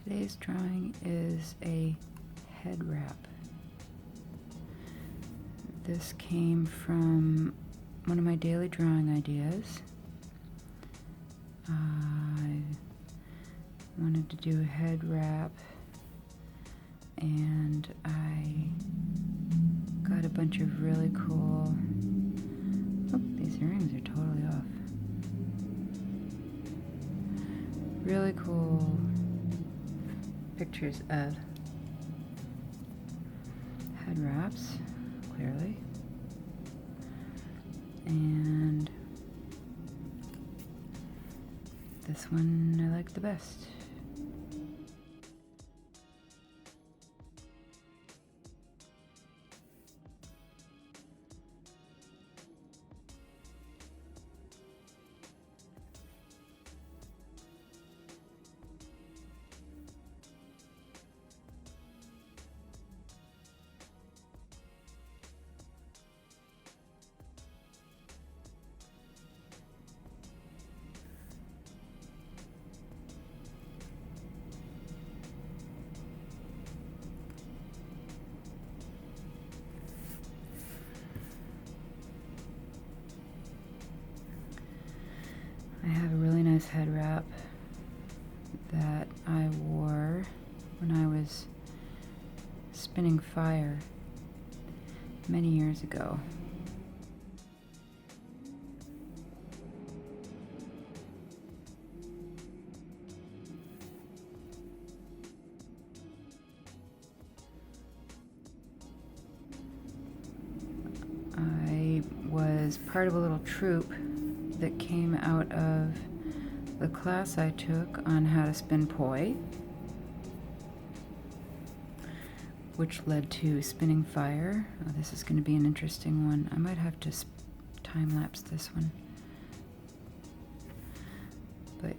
Today's drawing is a head wrap. This came from one of my daily drawing ideas. I wanted to do a head wrap, and I got a bunch of really cool, oh, these earrings are totally off. Really cool pictures of head wraps, clearly. And this one I like the best. I have a really nice head wrap that I wore when I was spinning fire many years ago. I was part of a little troupe that came out of the class I took on how to spin poi, which led to spinning fire. Oh, this is going to be an interesting one. I might have to time-lapse this one. But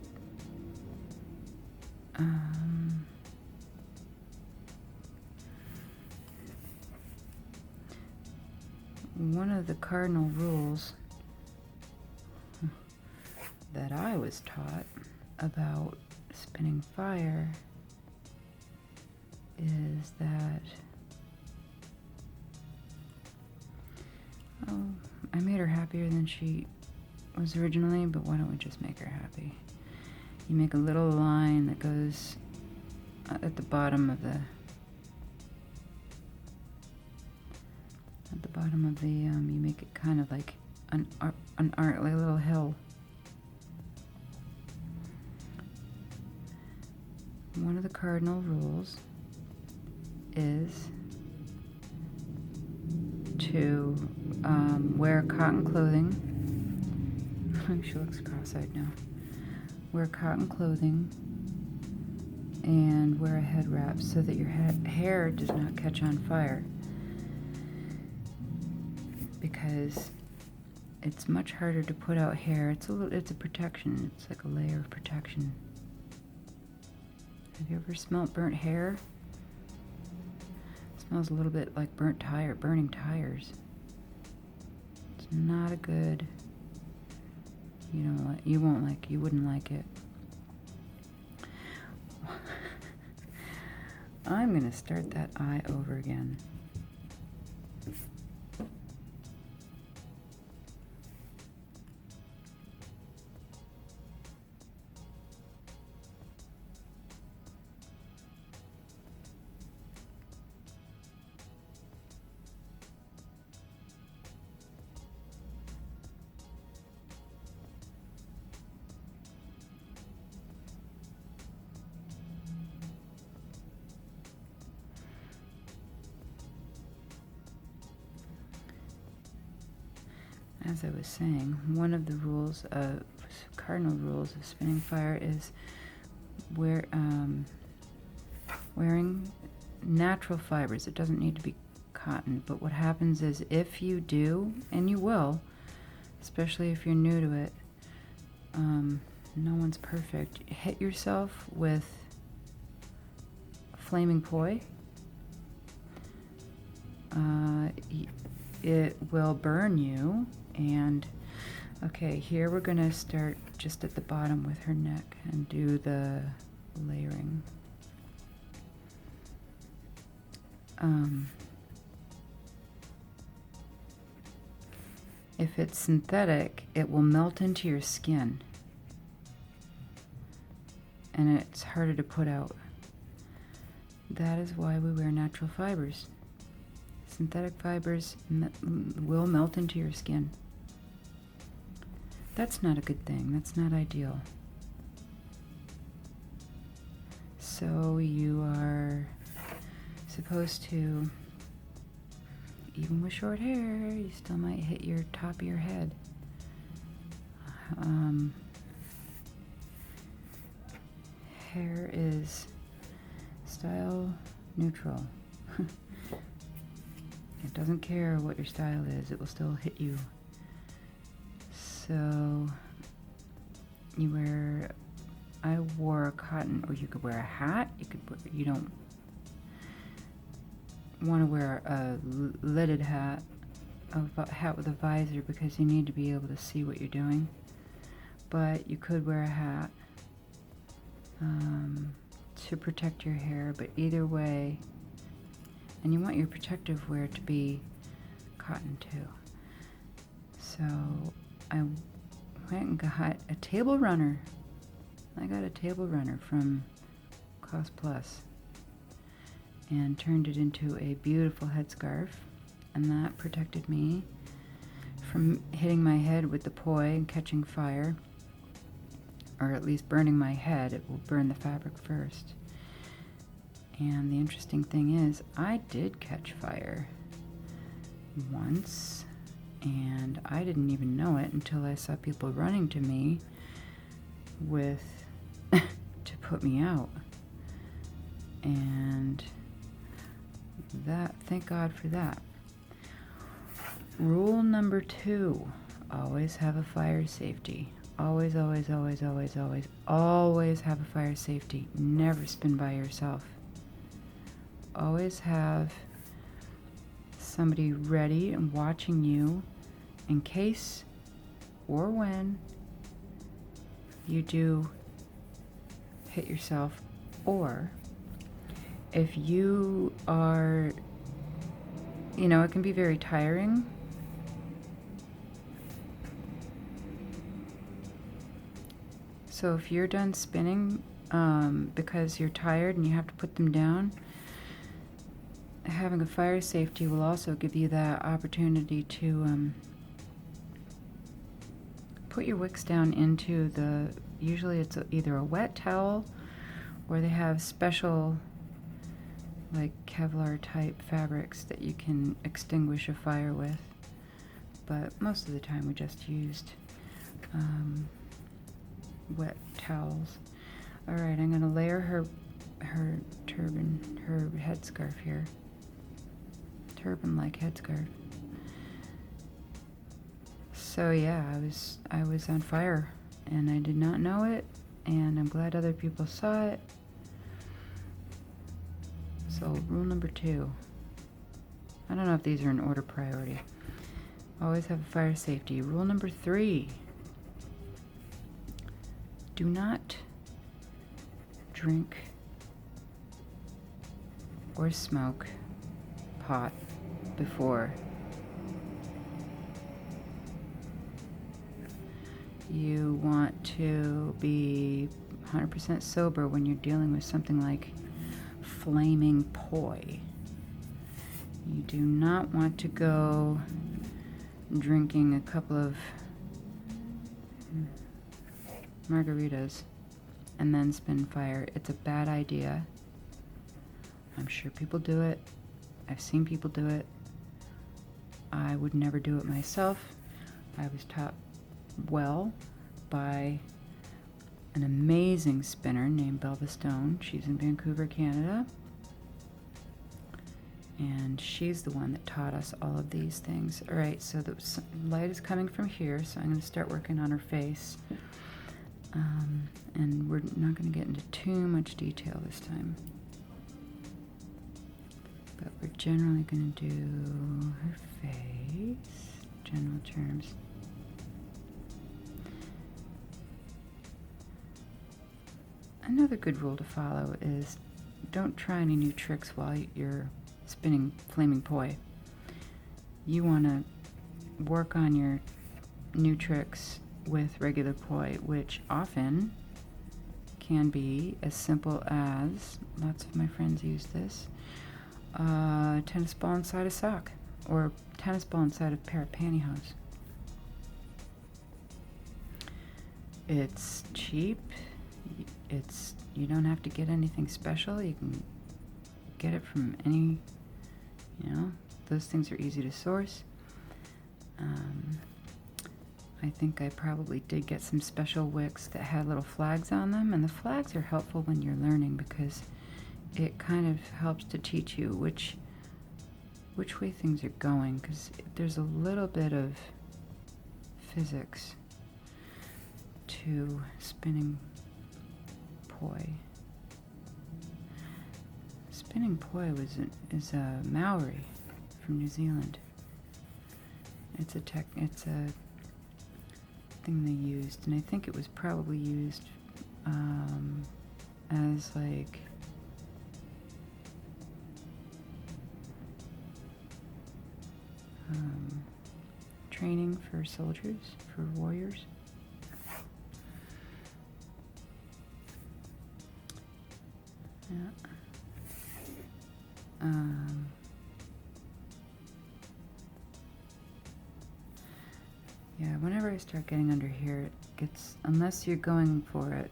one of the cardinal rules that I was taught about spinning fire is that, oh, I made her happier than she was originally, but why don't we just make her happy? You make a little line that goes at the bottom of the you make it kind of like an art, like a little hill. One of the cardinal rules is to wear cotton clothing. She looks cross-eyed now. Wear cotton clothing and wear a head wrap so that your hair does not catch on fire, because it's much harder to put out hair. It's a protection. It's like a layer of protection. Have you ever smelled burnt hair? It smells a little bit like burning tires. It's not a good, you wouldn't like it. I'm gonna start that eye over again. As I was saying, one of the cardinal rules of spinning fire is wearing natural fibers. It doesn't need to be cotton, but what happens is if you do, and you will, especially if you're new to it, no one's perfect, hit yourself with flaming poi. It will burn you. And okay, here we're gonna start just at the bottom with her neck and do the layering. if it's synthetic, it will melt into your skin. And it's harder to put out. That is why we wear natural fibers. Synthetic fibers will melt into your skin. That's not a good thing. That's not ideal. So you are supposed to, even with short hair, you still might hit your top of your head. Hair is style neutral. It doesn't care what your style is, it will still hit you. So I wore a cotton, or you could wear a hat. You don't want to wear a lidded hat, a hat with a visor, because you need to be able to see what you're doing. But you could wear a hat to protect your hair, but either way, and you want your protective wear to be cotton too. So I went and got a table runner. I got a table runner from Cost Plus and turned it into a beautiful headscarf, and that protected me from hitting my head with the poi and catching fire, or at least burning my head. It will burn the fabric first. And the interesting thing is, I did catch fire once, and I didn't even know it until I saw people running to me with to put me out. And that, thank God for that. Rule number 2, always have a fire safety. Always, always, always, always, always, always have a fire safety. Never spin by yourself. Always have somebody ready and watching you in case or when you do hit yourself, or if you are, it can be very tiring. So if you're done spinning because you're tired and you have to put them down, having a fire safety will also give you that opportunity to put your wicks down into usually it's either a wet towel, or they have special like Kevlar type fabrics that you can extinguish a fire with. But most of the time we just used wet towels. Alright, I'm going to layer her turban, her headscarf here. Turban-like headscarf. So yeah, I was on fire, and I did not know it, and I'm glad other people saw it. So rule number 2. I don't know if these are in order priority. Always have a fire safety. Rule number 3. Do not drink or smoke pot before you want to be 100% sober when you're dealing with something like flaming poi. You do not want to go drinking a couple of margaritas and then spin fire. It's a bad idea. I'm sure people do it. I've seen people do it. I would never do it myself. I was taught well by an amazing spinner named Belva Stone. She's in Vancouver, Canada. And she's the one that taught us all of these things. All right, so the light is coming from here, so I'm going to start working on her face. And we're not going to get into too much detail this time. But we're generally going to do her face, general terms. Another good rule to follow is don't try any new tricks while you're spinning flaming poi. You want to work on your new tricks with regular poi, which often can be as simple as, lots of my friends use this, tennis ball inside a sock, or tennis ball inside a pair of pantyhose. It's cheap. You don't have to get anything special. You can get it from any, those things are easy to source. I think I probably did get some special wicks that had little flags on them, and the flags are helpful when you're learning because it kind of helps to teach you which way things are going, because there's a little bit of physics to spinning poi. Spinning poi is a Maori from New Zealand. It's a thing they used, and I think it was probably used as like training for soldiers, for warriors. Yeah. Yeah, whenever I start getting under here, it gets, unless you're going for it,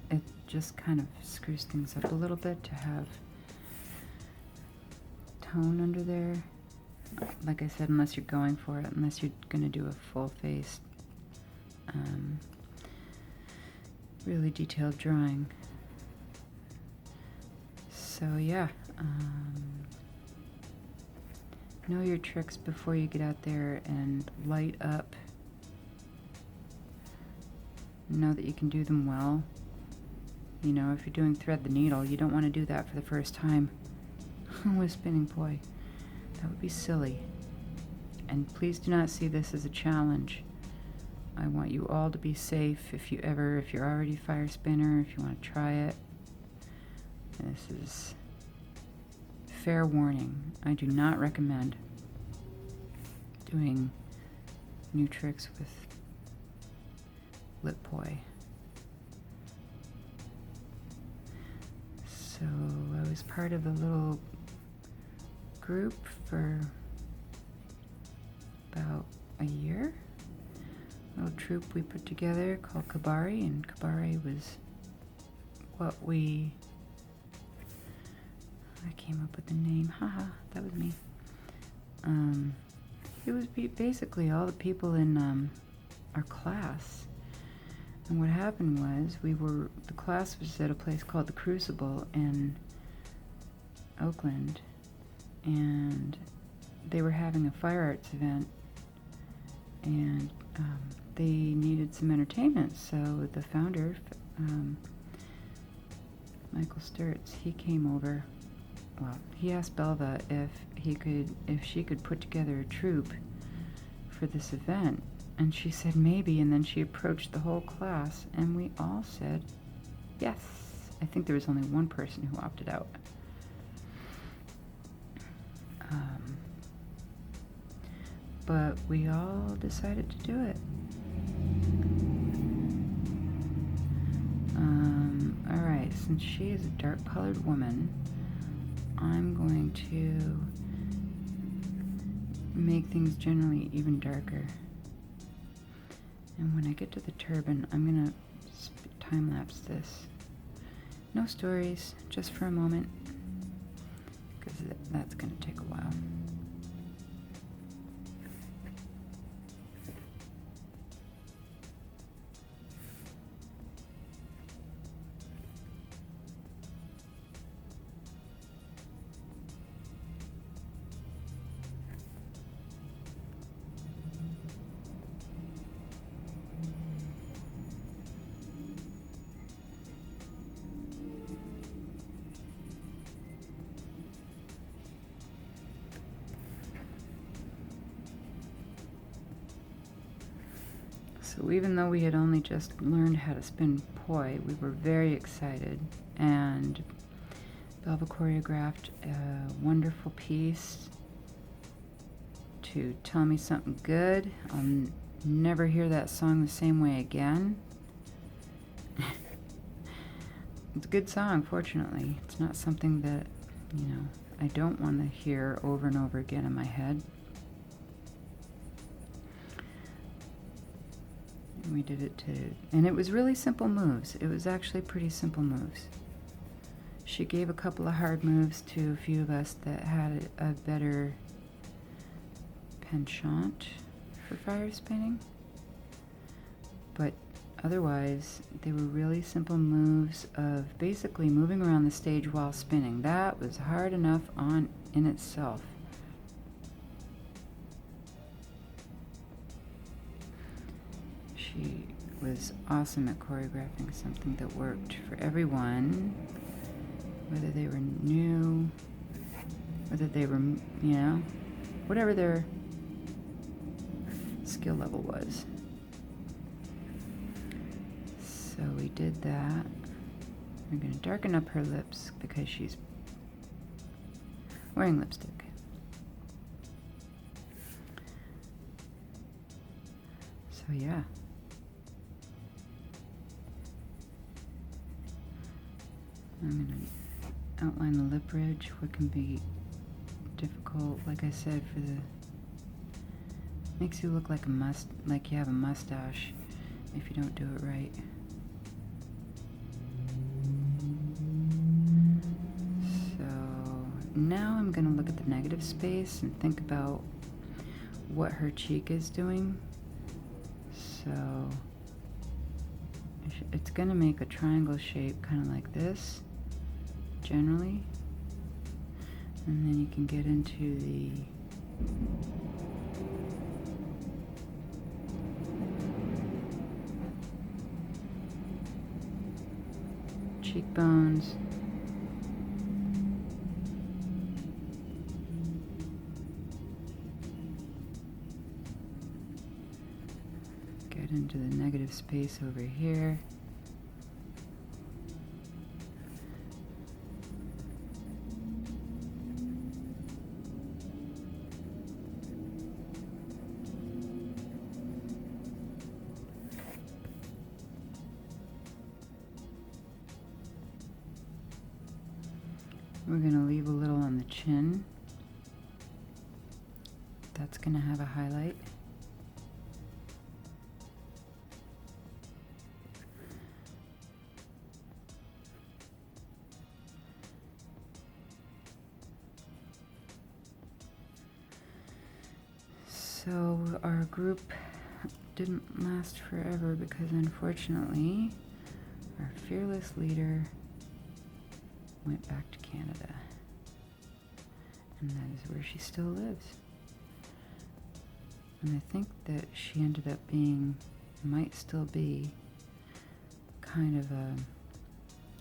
it just kind of screws things up a little bit to have tone under there. Like I said, unless you're going for it, unless you're going to do a full face, really detailed drawing. So yeah, know your tricks before you get out there and light up. Know that you can do them well. If you're doing thread the needle, you don't want to do that for the first time with spinning poi. That would be silly. And please do not see this as a challenge. I want you all to be safe. If you're already a fire spinner, if you want to try it, this is fair warning. I do not recommend doing new tricks with lip poi. So I was part of a little group for about a year. A little troupe we put together called Kabari, and Kabari was what I came up with the name. Haha, that was me. It was basically all the people in our class. And what happened was the class was at a place called the Crucible in Oakland, and they were having a fire arts event, and they needed some entertainment. So the founder, Michael Sturtz, he came over. Well, he asked Belva if she could put together a troupe for this event, and she said maybe, and then she approached the whole class, and we all said yes. I think there was only one person who opted out. But we all decided to do it. Alright, since she is a dark-colored woman, I'm going to make things generally even darker. And when I get to the turban, I'm going to time-lapse this. No stories, just for a moment, because that's going to take a while. So even though we had only just learned how to spin poi, we were very excited, and Belva choreographed a wonderful piece to Tell Me Something Good. I'll never hear that song the same way again. It's a good song, fortunately. It's not something that, you know, I don't want to hear over and over again in my head. And we did it and it was really simple moves. It was actually pretty simple moves. She gave a couple of hard moves to a few of us that had a better penchant for fire spinning. But otherwise, they were really simple moves of basically moving around the stage while spinning. That was hard enough in itself. She was awesome at choreographing something that worked for everyone, whether they were new, whether they were, you know, whatever their skill level was. So we did that. We're going to darken up her lips because she's wearing lipstick. So yeah. I'm going to outline the lip ridge, what can be difficult, like I said, for the makes you look like like you have a mustache if you don't do it right. So now I'm going to look at the negative space and think about what her cheek is doing. So it's going to make a triangle shape kind of like this generally, and then you can get into the cheekbones, get into the negative space over here. We're going to leave a little on the chin. That's going to have a highlight. So our group didn't last forever because unfortunately our fearless leader went back to Canada, and that is where she still lives. And I think that she ended up might still be, kind of a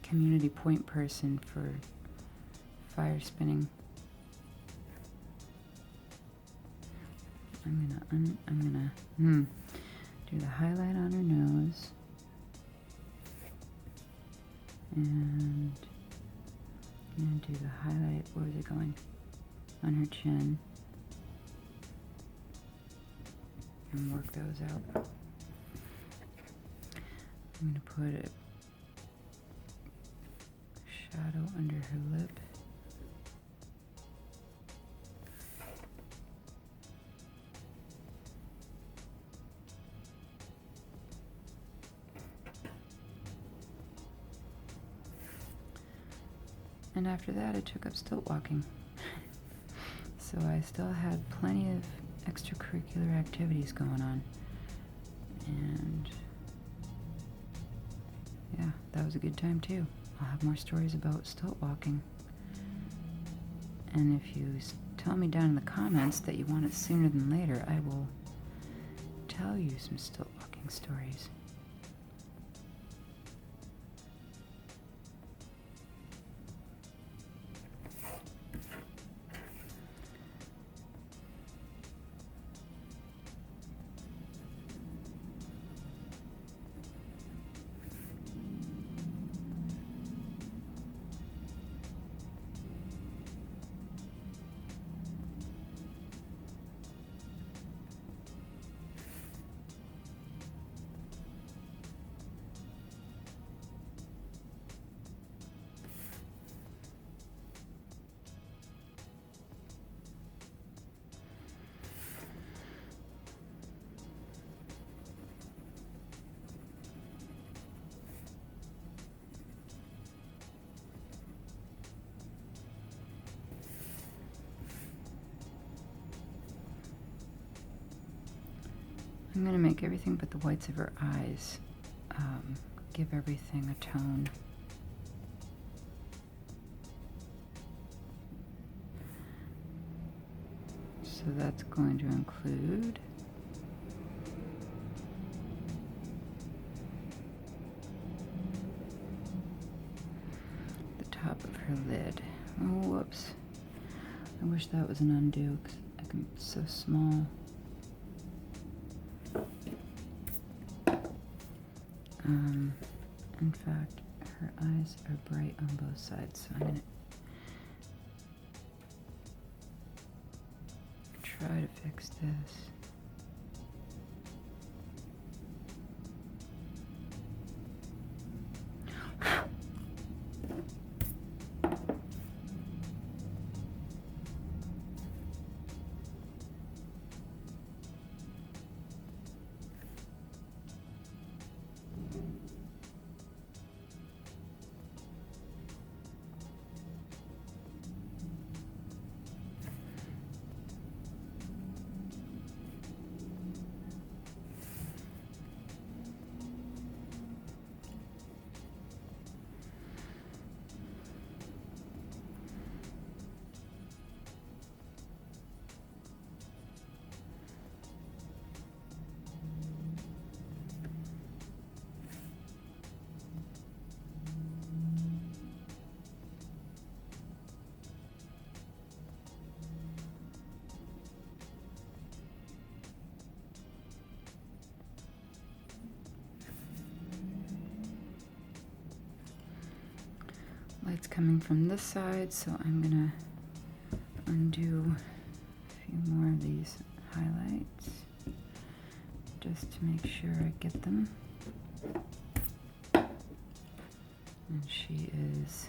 community point person for fire spinning. I'm gonna do the highlight on her nose, and I'm going to do the highlight, where is it going? On her chin. And work those out. I'm going to put a shadow under her lip. And after that, I took up stilt walking. So I still had plenty of extracurricular activities going on. And yeah, that was a good time too. I'll have more stories about stilt walking. And if you tell me down in the comments that you want it sooner than later, I will tell you some stilt walking stories. I'm going to make everything but the whites of her eyes give everything a tone. So that's going to include the top of her lid. Oh, whoops. I wish that was an undo because it's so small. In fact, her eyes are bright on both sides, so I'm going to try to fix this. Light's coming from this side, so I'm gonna undo a few more of these highlights just to make sure I get them. And she is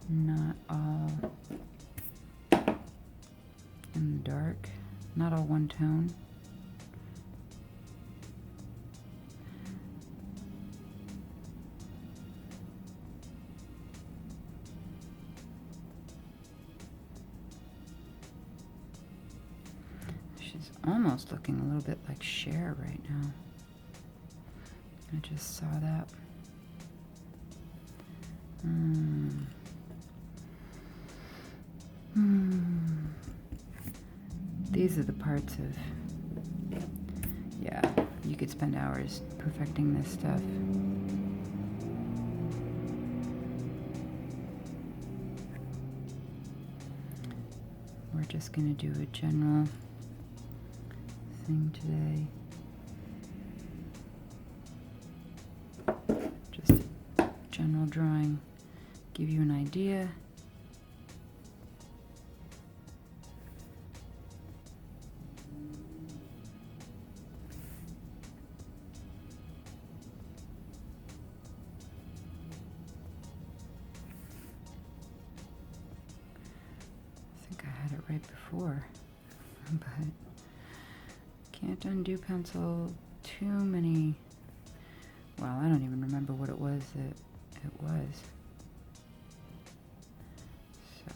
not all in the dark, not all one tone. She's almost looking a little bit like Cher right now. I just saw that. These are the parts of, yeah, you could spend hours perfecting this stuff. We're just going to do a general thing today. Just general drawing, give you an idea. I think I had it right before, but can't undo pencil too many. Well, I don't even remember what it was that it was. So.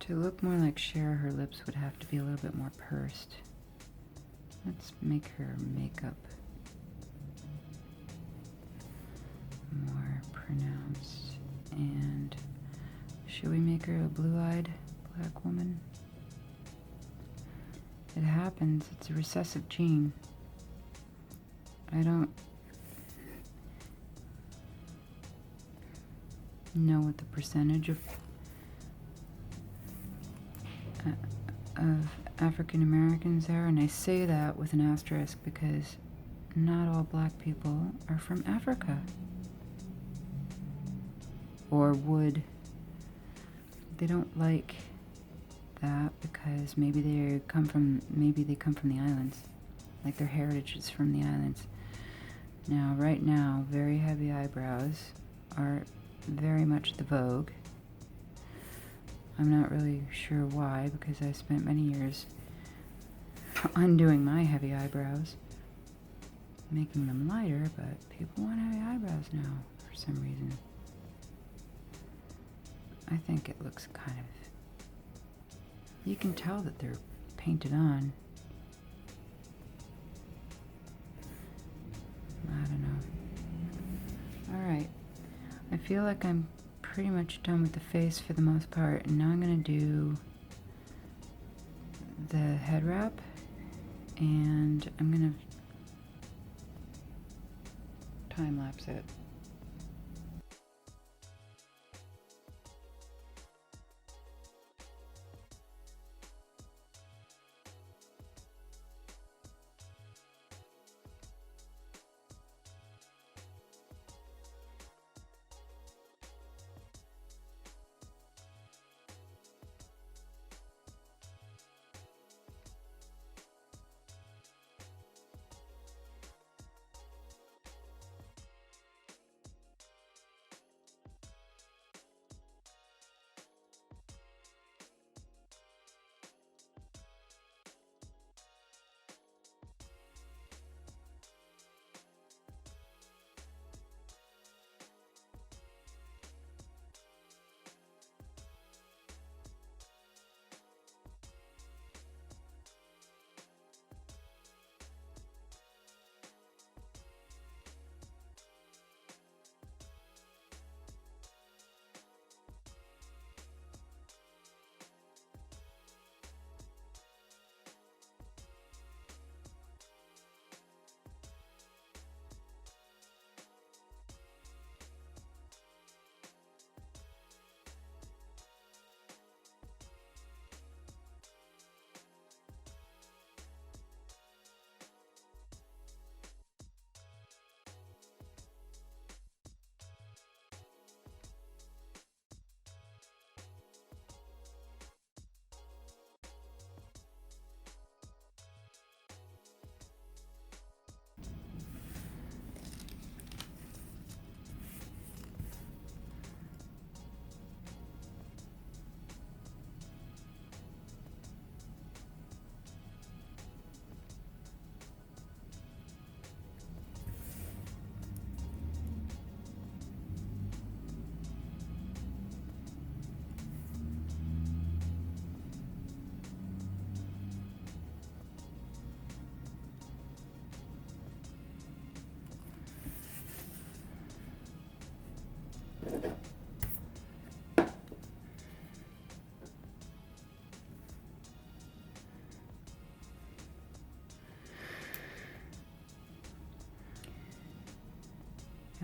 To look more like Cher, her lips would have to be a little bit more pursed. Let's make her makeup more pronounced. And should we make her a blue-eyed black woman? It happens. It's a recessive gene. I don't know what the percentage of African Americans are, and I say that with an asterisk because not all black people are from Africa, or would. They don't like that because maybe they come from the islands, like their heritage is from the islands. Now, right now, very heavy eyebrows are very much the vogue. I'm not really sure why, because I spent many years undoing my heavy eyebrows, making them lighter, but people want heavy eyebrows now for some reason. I think it looks kind of, you can tell that they're painted on. I don't know. Alright, I feel like I'm pretty much done with the face for the most part, and now I'm going to do the head wrap, and I'm going to time lapse it.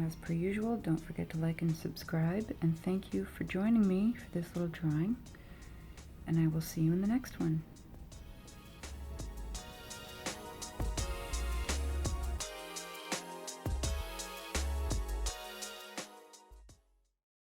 As per usual, don't forget to like and subscribe, and thank you for joining me for this little drawing, and I will see you in the next one.